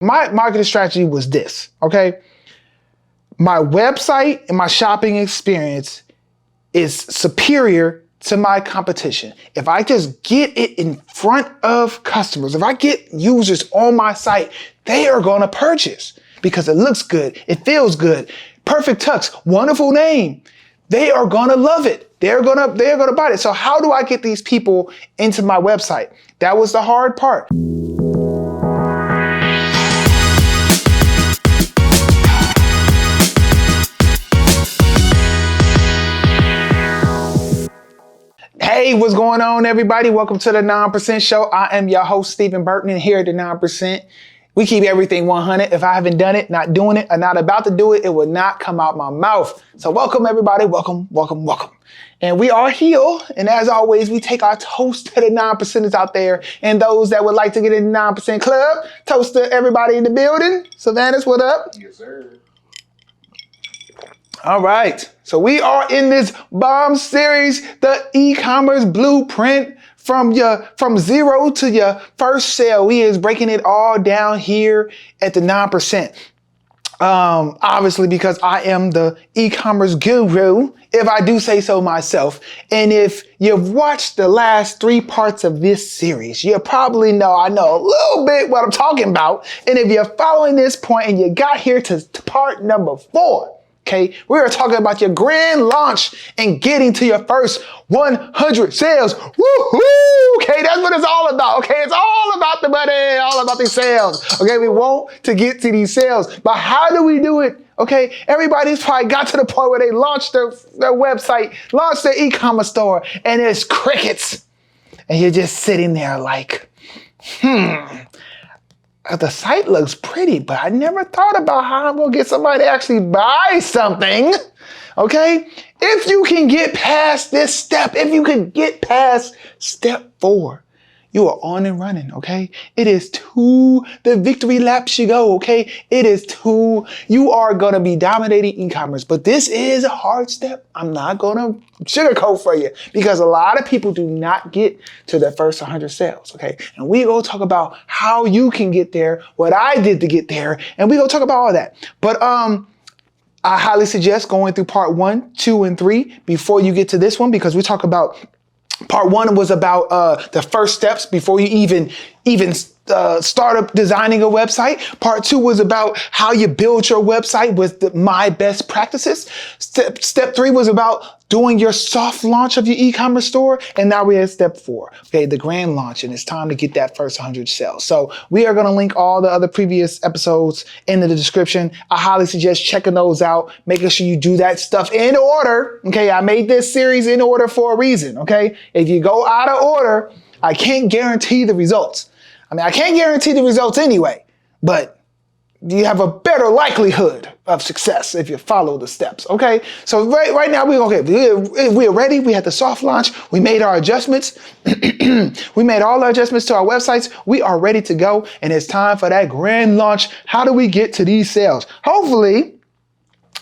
My marketing strategy was this, okay? My website and my shopping experience is superior to my competition. If I just get it in front of customers, if I get users on my site, they are gonna purchase because it looks good, it feels good. perfecttux, wonderful name. They are gonna love it. They're gonna buy it. So how do I get these people into my website? That was the hard part. Hey, what's going on, everybody? Welcome to the 9% Show. I am your host, Steven Burton, and here at the 9%, we keep everything 100. If I haven't done it, not doing it, or not about to do it, it will not come out my mouth. So welcome, everybody. Welcome, welcome, welcome. And we are here, and as always, we take our toast to the 9%ers out there and those that would like to get in the 9% club. Toast to everybody in the building. Savannah's, what up? Yes, sir. All right, so we are in this bomb series, the e-commerce blueprint from zero to your first sale. We is breaking it all down here at the 9%. Obviously, because I am the e-commerce guru, if I do say so myself. And if you've watched the last 3 parts of this series, you probably know I know a little bit what I'm talking about. And if you're following this point and you got here to part number 4, okay, we are talking about your grand launch and getting to your first 100 sales. Woohoo! Okay, that's what it's all about. Okay, it's all about the money, all about these sales. Okay, we want to get to these sales, but how do we do it? Okay, everybody's probably got to the point where they launched their website, launched their e-commerce store, and it's crickets. And you're just sitting there like, the site looks pretty, but I never thought about how I'm gonna get somebody to actually buy something, okay? If you can get past this step, if you can get past step 4, you are on and running, okay? It is to the victory laps you go, okay? It is to, you are gonna be dominating e-commerce, but this is a hard step. I'm not gonna sugarcoat for you because a lot of people do not get to their first 100 sales, okay? And we gonna talk about how you can get there, what I did to get there, and we gonna talk about all that. But I highly suggest going through part 1, 2, and 3 before you get to this one, because we talk about part 1 was about the first steps before you even start up designing a website. Part 2 was about how you build your website with my best practices. Step 3 was about doing your soft launch of your e-commerce store. And now we're at step 4, okay, the grand launch, and it's time to get that first 100 sales. So we are gonna link all the other previous episodes in the description. I highly suggest checking those out, making sure you do that stuff in order, okay? I made this series in order for a reason, okay? If you go out of order, I can't guarantee the results. I mean, I can't guarantee the results anyway, but you have a better likelihood of success if you follow the steps, okay? So right now, we're ready. We had the soft launch. We made our adjustments. We made all our adjustments to our websites. We are ready to go, and it's time for that grand launch. How do we get to these sales? Hopefully,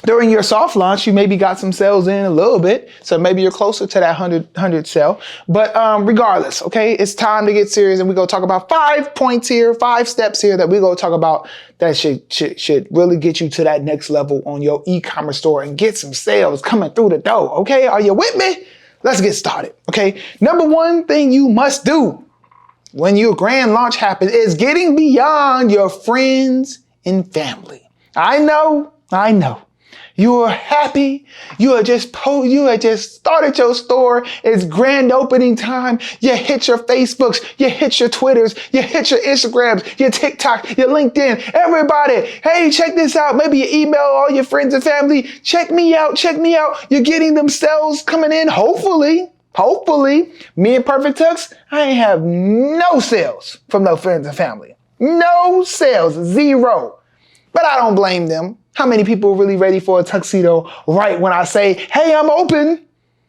during your soft launch, you maybe got some sales in a little bit, so maybe you're closer to that 100 sale. But regardless, okay, it's time to get serious, and we're gonna talk about 5 points here, 5 steps here that we're gonna talk about that should really get you to that next level on your e-commerce store and get some sales coming through the door. Okay, are you with me? Let's get started. Okay, number 1 thing you must do when your grand launch happens is getting beyond your friends and family. I know. You are happy. You had just started your store. It's grand opening time. You hit your Facebooks, you hit your Twitters, you hit your Instagrams, your TikTok, your LinkedIn. Everybody, hey, check this out. Maybe you email all your friends and family. Check me out. You're getting them sales coming in. Hopefully, me and perfecttux, I ain't have no sales from no friends and family. No sales, 0. But I don't blame them. How many people are really ready for a tuxedo right when I say, hey, I'm open?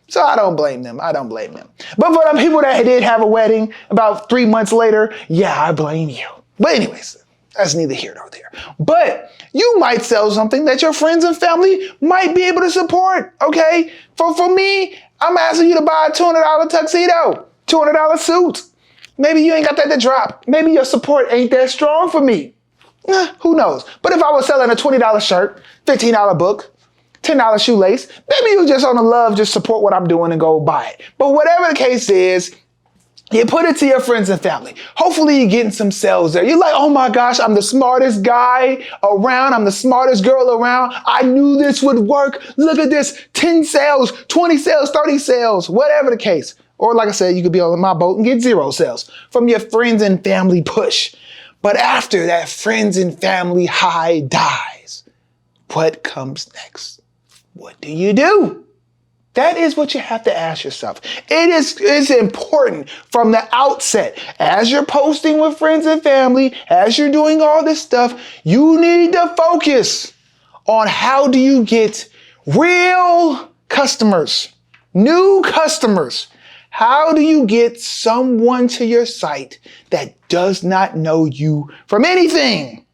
So I don't blame them. But for them people that did have a wedding about 3 months later, yeah, I blame you. But anyways, that's neither here nor there. But you might sell something that your friends and family might be able to support, okay? For me, I'm asking you to buy a $200 tuxedo, $200 suit. Maybe you ain't got that to drop. Maybe your support ain't that strong for me. Who knows? But if I was selling a $20 shirt, $15 book, $10 shoelace, maybe you just on the love, just support what I'm doing and go buy it. But whatever the case is, you put it to your friends and family. Hopefully you're getting some sales there. You're like, oh my gosh, I'm the smartest guy around. I'm the smartest girl around. I knew this would work. Look at this, 10 sales, 20 sales, 30 sales, whatever the case. Or like I said, you could be on my boat and get 0 sales from your friends and family push. But after that friends and family high dies, what comes next? What do? That is what you have to ask yourself. It's important from the outset. As you're posting with friends and family, as you're doing all this stuff, you need to focus on how do you get real customers, new customers. How do you get someone to your site that does not know you from anything?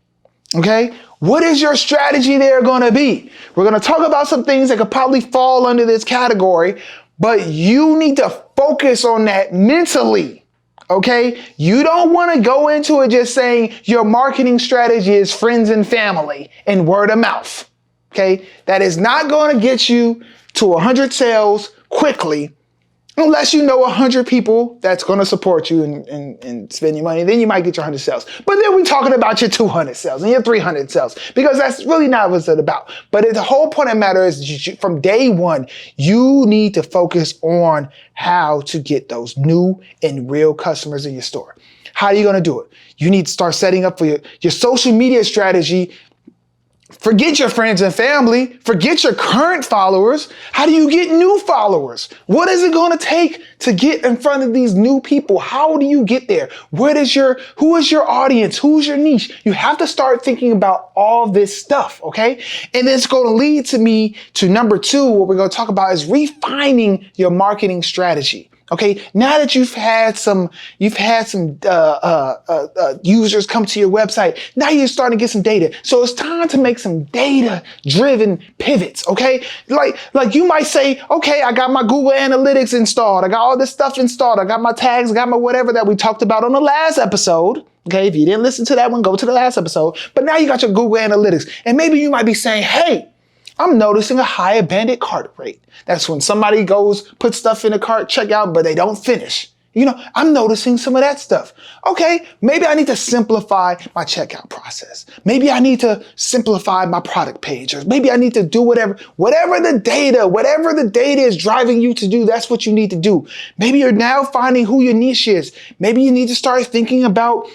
Okay? What is your strategy there going to be? We're going to talk about some things that could probably fall under this category, but you need to focus on that mentally. Okay? You don't want to go into it just saying your marketing strategy is friends and family and word of mouth. Okay? That is not going to get you to 100 sales quickly. Unless you know 100 people that's going to support you and spend your money, then you might get your 100 sales. But then we're talking about your 200 sales and your 300 sales because that's really not what it's about. But the whole point of the matter is from day one, you need to focus on how to get those new and real customers in your store. How are you going to do it? You need to start setting up for your social media strategy. Forget your friends and family. Forget your current followers. How do you get new followers? What is it going to take to get in front of these new people? How do you get there? Who is your audience? Who's your niche? You have to start thinking about all this stuff, okay? And it's going to lead me to number 2. What we're going to talk about is refining your marketing strategy. Okay, now that you've had some users come to your website, now you're starting to get some data. So it's time to make some data-driven pivots, okay? Like you might say, okay, I got my Google Analytics installed. I got all this stuff installed. I got my tags, I got my whatever that we talked about on the last episode. Okay, if you didn't listen to that one, go to the last episode. But now you got your Google Analytics. And maybe you might be saying, hey, I'm noticing a high abandoned cart rate. That's when somebody puts stuff in the cart, check out, but they don't finish. I'm noticing some of that stuff. Okay, maybe I need to simplify my checkout process. Maybe I need to simplify my product page, or maybe I need to do whatever the data is driving you to do, that's what you need to do. Maybe you're now finding who your niche is. Maybe you need to start thinking about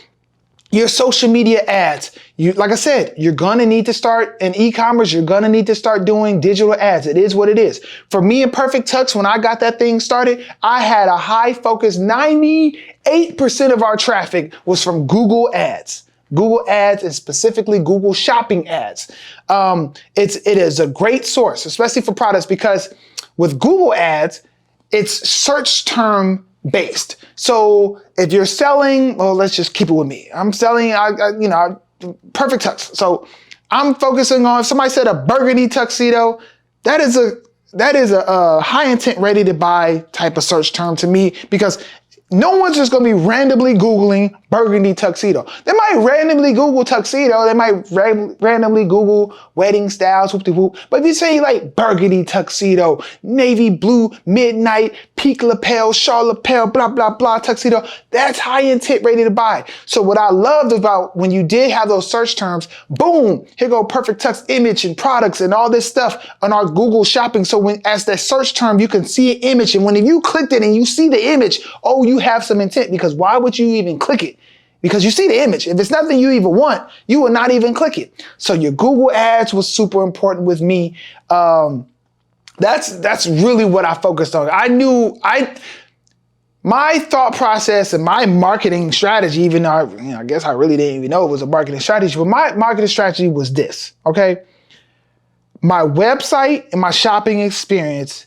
your social media ads. Like I said, you're gonna need to start in e-commerce. You're gonna need to start doing digital ads. It is what it is. For me and perfecttux, when I got that thing started, I had a high focus. 98% of our traffic was from Google ads. Google ads and specifically Google shopping ads. It is a great source, especially for products, because with Google ads, it's search term based. So if you're selling, well, let's just keep it with me. I'm selling, perfecttux. So I'm focusing on, if somebody said a burgundy tuxedo, that is a high intent, ready to buy type of search term to me, because no one's just going to be randomly Googling burgundy tuxedo. They might randomly Google tuxedo. They might randomly Google wedding styles, whoop-de-whoop. But if you say like burgundy tuxedo, navy blue, midnight, peak lapel, shawl lapel, blah, blah, blah, tuxedo, that's high intent, ready to buy. So what I loved about when you did have those search terms, boom, here go perfecttux image and products and all this stuff on our Google shopping. So as that search term, you can see an image. And when you clicked it and you see the image, oh, you have some intent, because why would you even click it? Because you see the image. If it's nothing you even want, you will not even click it. So your Google ads was super important with me. That's really what I focused on. My thought process and my marketing strategy, even though I guess I really didn't even know it was a marketing strategy, but my marketing strategy was this, okay? My website and my shopping experience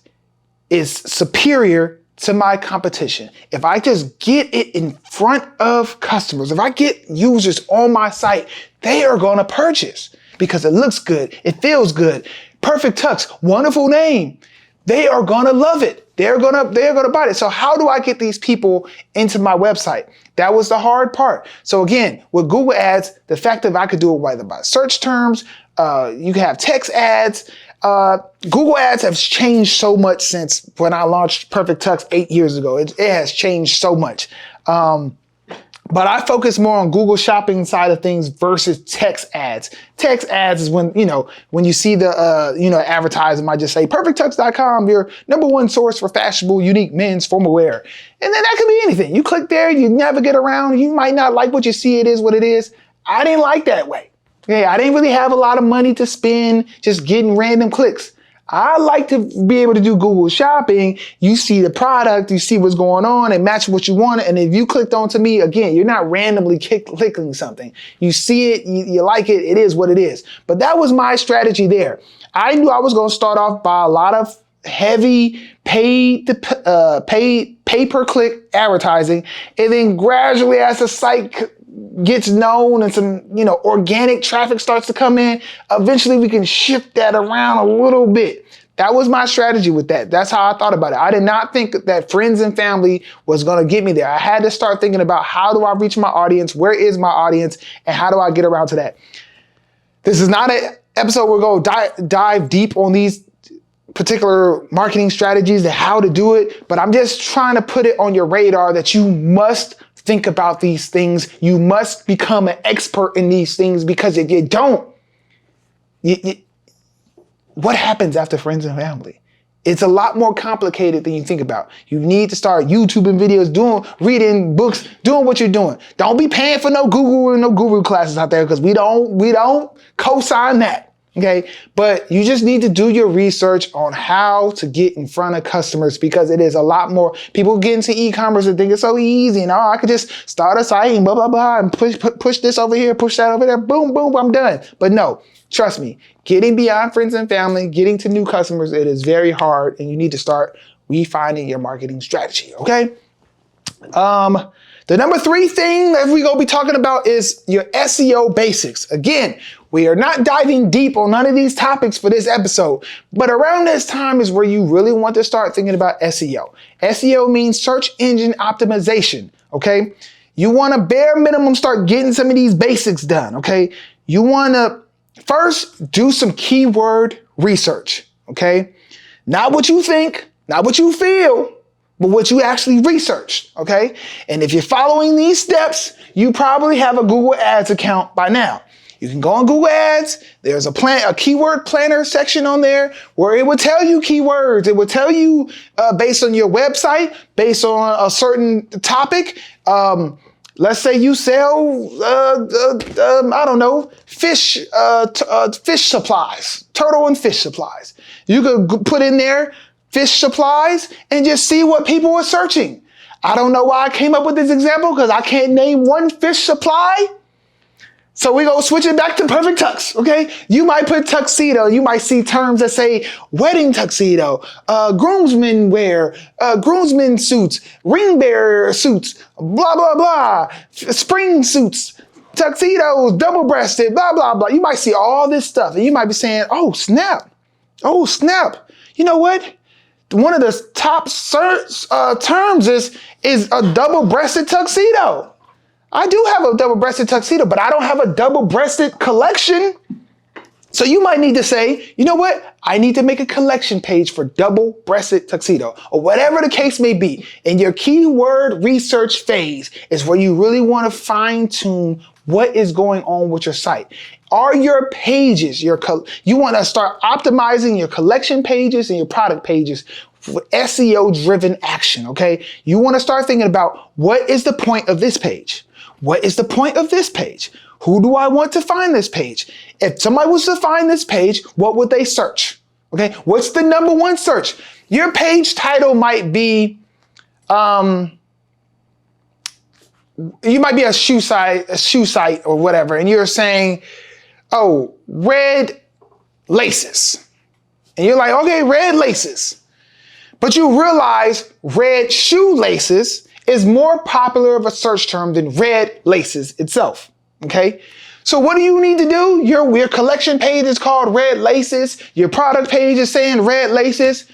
is superior to my competition. If I just get it in front of customers, if I get users on my site, they are going to purchase because it looks good. It feels good. perfecttux, wonderful name. they are going to love it. They're going to buy it. So how do I get these people into my website? That was the hard part. So again, with Google Ads, the fact that I could do it either by search terms, you can have text ads. Google Ads have changed so much since when I launched perfecttux 8 years ago. It has changed so much. But I focus more on Google Shopping side of things versus text ads. Text ads is when you see the, advertisement might just say perfecttux.com, your #1 source for fashionable, unique men's formal wear. And then that could be anything. You click there, you navigate around, you might not like what you see, it is what it is. I didn't like that way. Okay, I didn't really have a lot of money to spend just getting random clicks. I like to be able to do Google Shopping. You see the product, you see what's going on and match what you want. And if you clicked onto me, again, you're not randomly clicking something. You see it, you like it, it is what it is. But that was my strategy there. I knew I was going to start off by a lot of heavy pay-per-click advertising. And then gradually as the site gets known and some, organic traffic starts to come in, eventually we can shift that around a little bit. That was my strategy with that. That's how I thought about it. I did not think that friends and family was going to get me there. I had to start thinking about how do I reach my audience? Where is my audience? And how do I get around to that? This is not an episode where we're going to dive deep on these particular marketing strategies and how to do it, but I'm just trying to put it on your radar that you must think about these things. You must become an expert in these things, because if you don't, what happens after friends and family? It's a lot more complicated than you think about. You need to start YouTubing videos, reading books, doing what you're doing. Don't be paying for no Google and no guru classes out there, because we don't co-sign that. Okay, but you just need to do your research on how to get in front of customers, because it is a lot more. People get into e-commerce and think it's so easy, and I could just start a site and blah, blah, blah, and push this over here, push that over there, boom, boom, I'm done. But no, trust me, getting beyond friends and family, getting to new customers, it is very hard, and you need to start refining your marketing strategy, okay? The number 3 thing that we're going to be talking about is your SEO basics. Again, we are not diving deep on none of these topics for this episode, but around this time is where you really want to start thinking about SEO. SEO means search engine optimization, okay? You want to bare minimum start getting some of these basics done, okay? You want to first do some keyword research, okay? Not what you think, not what you feel, but what you actually researched, okay? And if you're following these steps, you probably have a Google Ads account by now. You can go on Google Ads. There's a keyword planner section on there where it will tell you keywords. It will tell you based on your website, based on a certain topic. Let's say you sell, I don't know, fish supplies, turtle and fish supplies. You could put in there fish supplies and just see what people are searching. I don't know why I came up with this example, because I can't name one fish supply. So we go switch it back to perfecttux, okay? You might put tuxedo. You might see terms that say wedding tuxedo, groomsmen wear, groomsmen suits, ring bearer suits, blah, blah, blah, spring suits, tuxedos, double-breasted, blah, blah, blah. You might see all this stuff, and you might be saying, oh, snap. Oh, snap. You know what? One of the top terms is a double-breasted tuxedo. I do have a double-breasted tuxedo, but I don't have a double-breasted collection. So you might need to say, you know what? I need to make a collection page for double-breasted tuxedo, or whatever the case may be. And your keyword research phase is where you really want to fine-tune what is going on with your site. Are your pages, you want to start optimizing your collection pages and your product pages for SEO-driven action, okay? You want to start thinking about, what is the point of this page? What is the point of this page? Who do I want to find this page? If somebody was to find this page, what would they search? Okay, what's the #1 search? Your page title might be, you might be a shoe site or whatever, and you're saying, oh, red laces. And you're like, okay, red laces. But you realize red shoelaces is more popular of a search term than red laces itself, okay? So what do you need to do? Your collection page is called red laces. Your product page is saying red laces.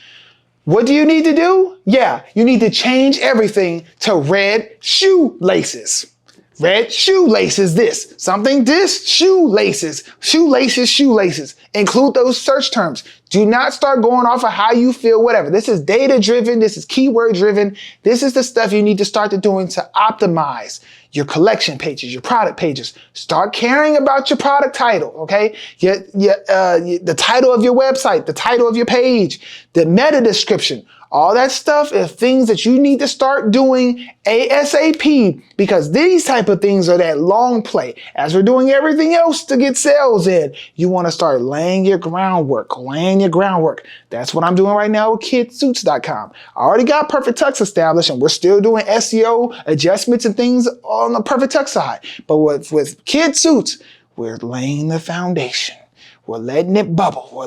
What do you need to do? Yeah, you need to change everything to red shoelaces. Red shoelaces this, something this, shoelaces, shoelaces, shoelaces. Include those search terms. Do not start going off of how you feel, whatever. This is data driven. This is keyword driven. This is the stuff you need to start doing to optimize your collection pages, your product pages. Start caring about your product title, okay? The title of your website, the title of your page, the meta description. All that stuff is things that you need to start doing ASAP, because these type of things are that long play. As we're doing everything else to get sales in, you want to start laying your groundwork. That's what I'm doing right now with kidsuits.com. I already got perfecttux established, and we're still doing SEO adjustments and things on the perfecttux side. But with Kid Suits, we're laying the foundation. We're letting it bubble.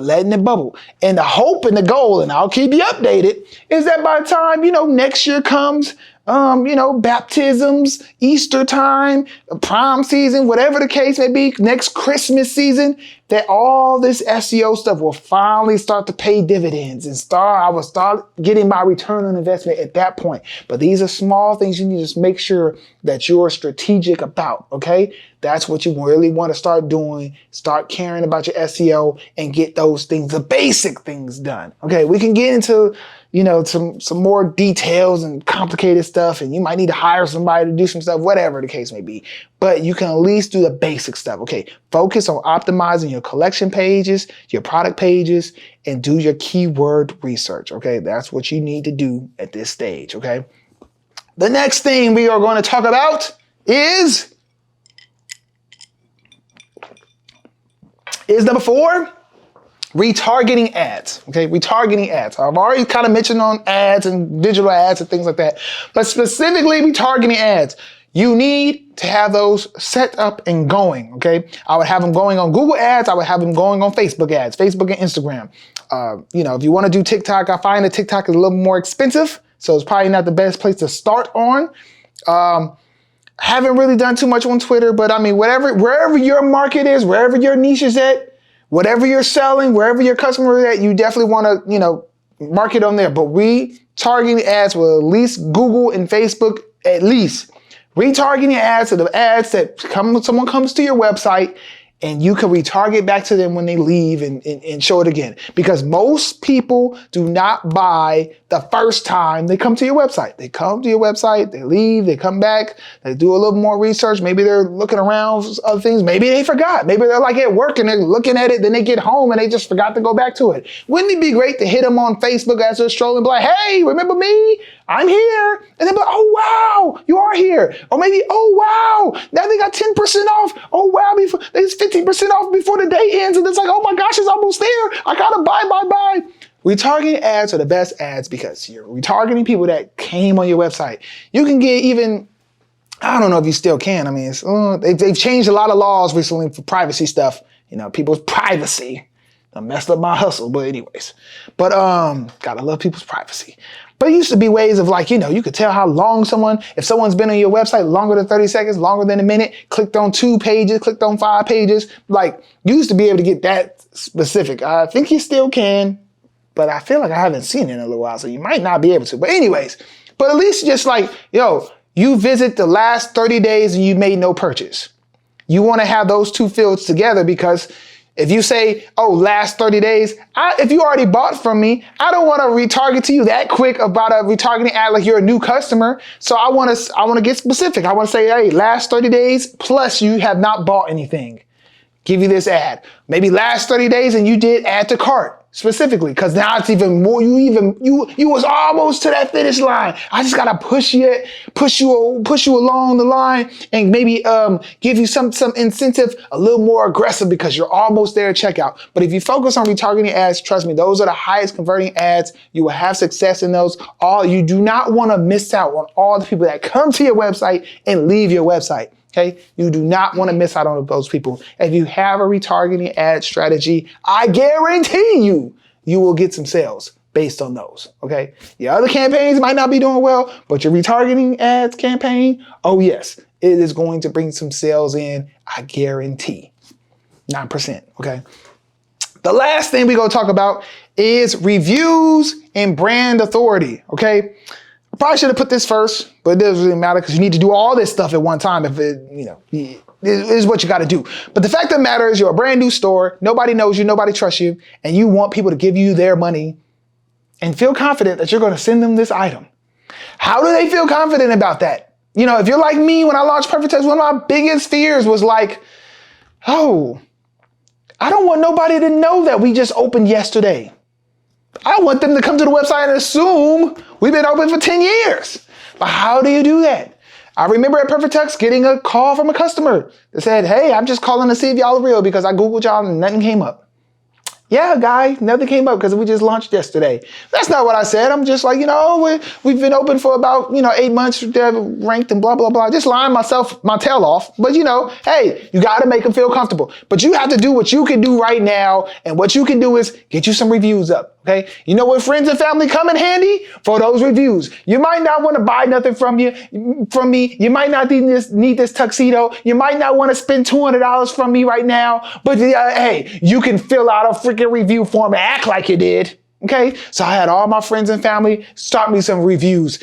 And the hope and the goal, and I'll keep you updated, is that by the time, next year comes, baptisms, Easter time, prom season, whatever the case may be, next Christmas season, that all this SEO stuff will finally start to pay dividends and I will start getting my return on investment at that point. But these are small things you need to just make sure that you're strategic about, okay? That's what you really want to start doing. Start caring about your SEO and get those things, the basic things done. Okay, we can get into, some more details and complicated stuff, and you might need to hire somebody to do some stuff, whatever the case may be. But you can at least do the basic stuff, okay? Focus on optimizing your collection pages, your product pages, and do your keyword research, okay? That's what you need to do at this stage, okay? The next thing we are going to talk about is number 4. Retargeting ads, okay? Retargeting ads. I've already kind of mentioned on ads and digital ads and things like that, but specifically retargeting ads. You need to have those set up and going, okay? I would have them going on Google ads. I would have them going on Facebook ads, Facebook and Instagram. If you want to do TikTok, I find that TikTok is a little more expensive, so it's probably not the best place to start on. Haven't really done too much on Twitter, but I mean, wherever your market is, wherever your niche is at, whatever you're selling, wherever your customer is at, you definitely want to, market on there. But retargeting ads will at least Google and Facebook, at least. Retargeting ads are the ads that someone comes to your website and you can retarget back to them when they leave and show it again. Because most people do not buy the first time they come to your website. They come to your website, they leave, they come back, they do a little more research. Maybe they're looking around for other things. Maybe they forgot. Maybe they're like at work and they're looking at it, then they get home and they just forgot to go back to it. Wouldn't it be great to hit them on Facebook as they're strolling, be like, hey, remember me? I'm here. And they'll be like, oh, wow, you are here. Or maybe, oh, wow, now they got 10% off. Oh, wow, there's 15% off before the day ends. And it's like, oh my gosh, it's almost there. I gotta buy. Retargeting ads are the best ads because you're retargeting people that came on your website. You can get even, I don't know if you still can. I mean, they've changed a lot of laws recently for privacy stuff. People's privacy. I messed up my hustle, but anyways. But gotta love people's privacy. But it used to be ways of you could tell how long if someone's been on your website longer than 30 seconds, longer than a minute, clicked on 2 pages, clicked on 5 pages. You used to be able to get that specific. I think you still can, but I feel like I haven't seen it in a little while, so you might not be able to. But anyways, but at least just you visit the last 30 days and you made no purchase. You want to have those 2 fields together because if you say, last 30 days, if you already bought from me, I don't want to retarget to you that quick about a retargeting ad like you're a new customer. So I want to get specific. I want to say, hey, last 30 days plus you have not bought anything. Give you this ad. Maybe last 30 days and you did add to cart specifically, because now it's even more, you was almost to that finish line. I just gotta push you along the line and maybe give you some incentive a little more aggressive because you're almost there at checkout. But if you focus on retargeting ads, trust me, those are the highest converting ads. You will have success in those. You do not want to miss out on all the people that come to your website and leave your website. Okay, you do not want to miss out on those people. If you have a retargeting ad strategy, I guarantee you will get some sales based on those. Okay, your other campaigns might not be doing well, but your retargeting ads campaign, oh yes, it is going to bring some sales in. I guarantee 9%. Okay. The last thing we're going to talk about is reviews and brand authority, okay? I probably should have put this first, but it doesn't really matter because you need to do all this stuff at one time if it, it is what you got to do. But the fact of the matter is you're a brand new store, nobody knows you, nobody trusts you, and you want people to give you their money and feel confident that you're going to send them this item. How do they feel confident about that? If you're like me, when I launched perfecttux, one of my biggest fears was like, oh, I don't want nobody to know that we just opened yesterday. I want them to come to the website and assume we've been open for 10 years. But how do you do that? I remember at perfecttux getting a call from a customer that said, hey, I'm just calling to see if y'all are real because I Googled y'all and nothing came up. Yeah, guy, nothing came up because we just launched yesterday. That's not what I said. I'm just like, we've been open for about, 8 months, ranked and blah, blah, blah. Just lying my tail off. But, hey, you got to make them feel comfortable. But you have to do what you can do right now. And what you can do is get you some reviews up. Okay. You know what friends and family come in handy? For those reviews. You might not want to buy nothing from me. You might not need this tuxedo. You might not want to spend $200 from me right now. But hey, you can fill out a freaking review form and act like you did. Okay. So I had all my friends and family start me some reviews.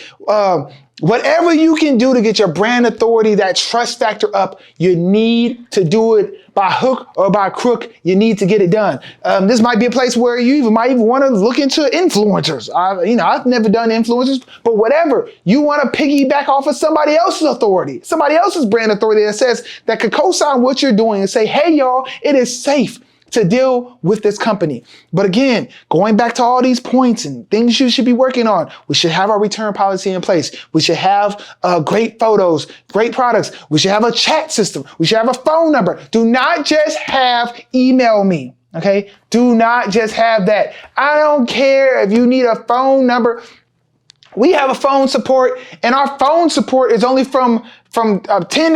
Whatever you can do to get your brand authority, that trust factor up, you need to do it by hook or by crook. You need to get it done. This might be a place where you might even want to look into influencers. I've never done influencers, but whatever. You want to piggyback off of somebody else's authority, somebody else's brand authority that could co-sign what you're doing and say, hey, y'all, it is safe to deal with this company. But again, going back to all these points and things you should be working on, we should have our return policy in place. We should have great photos, great products. We should have a chat system. We should have a phone number. Do not just have email me, okay? Do not just have that. I don't care if you need a phone number. We have a phone support, and our phone support is only from 10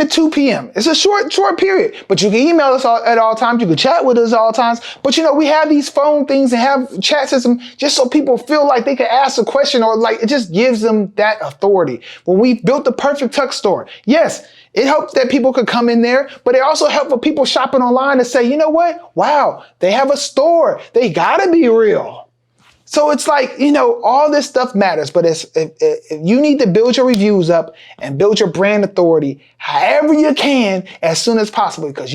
to 2 p.m. It's a short period, but you can email us at all times. You can chat with us all times. But we have these phone things and have chat system just so people feel like they can ask a question or like it just gives them that authority. When we built the perfecttux store, yes, it helped that people could come in there, but it also helped for people shopping online to say, you know what? Wow, they have a store. They gotta be real. So it's like, all this stuff matters, but if you need to build your reviews up and build your brand authority however you can as soon as possible, because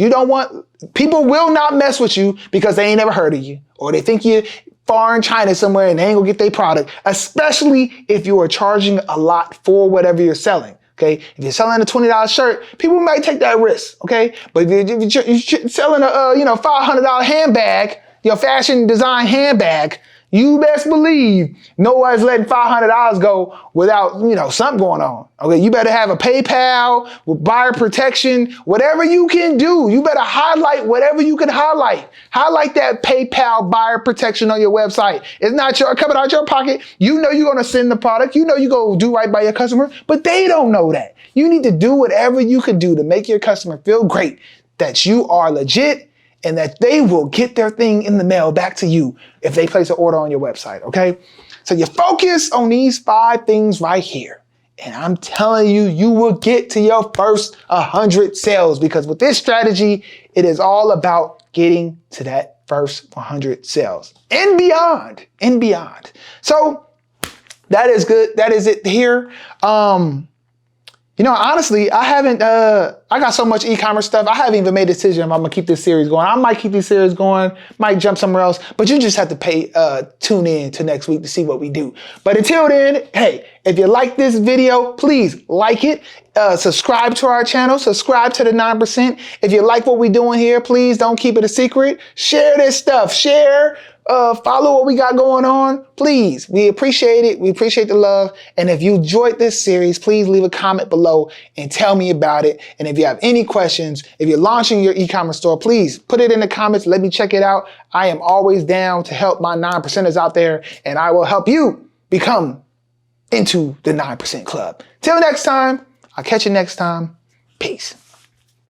people will not mess with you because they ain't never heard of you or they think you're far in China somewhere and they ain't gonna get their product, especially if you are charging a lot for whatever you're selling. Okay, if you're selling a $20 shirt, people might take that risk. Okay, but if you're selling a $500 handbag, your fashion design handbag, you best believe nobody's letting $500 go without, something going on. Okay, you better have a PayPal with buyer protection, whatever you can do. You better highlight whatever you can highlight. Highlight that PayPal buyer protection on your website. It's not coming out your pocket. You're going to send the product. You're going to do right by your customer, but they don't know that. You need to do whatever you can do to make your customer feel great that you are legit and that they will get their thing in the mail back to you if they place an order on your website, okay? So you focus on these 5 things right here. And I'm telling you, you will get to your first 100 sales because with this strategy, it is all about getting to that first 100 sales and beyond, So that is good. That is it here. Honestly, I got so much e-commerce stuff. I haven't even made a decision if I'm gonna keep this series going. I might keep this series going, might jump somewhere else, but you just have to tune in to next week to see what we do. But until then, hey, if you like this video, please like it, subscribe to our channel, subscribe to the 9%. If you like what we're doing here, please don't keep it a secret. Share this stuff, follow what we got going on. Please, we appreciate it. We appreciate the love. And if you enjoyed this series, please leave a comment below and tell me about it. And if you have any questions, if you're launching your e-commerce store, please put it in the comments. Let me check it out. I am always down to help my 9%ers out there, and I will help you become into the 9% club. Till next time, I'll catch you next time. Peace.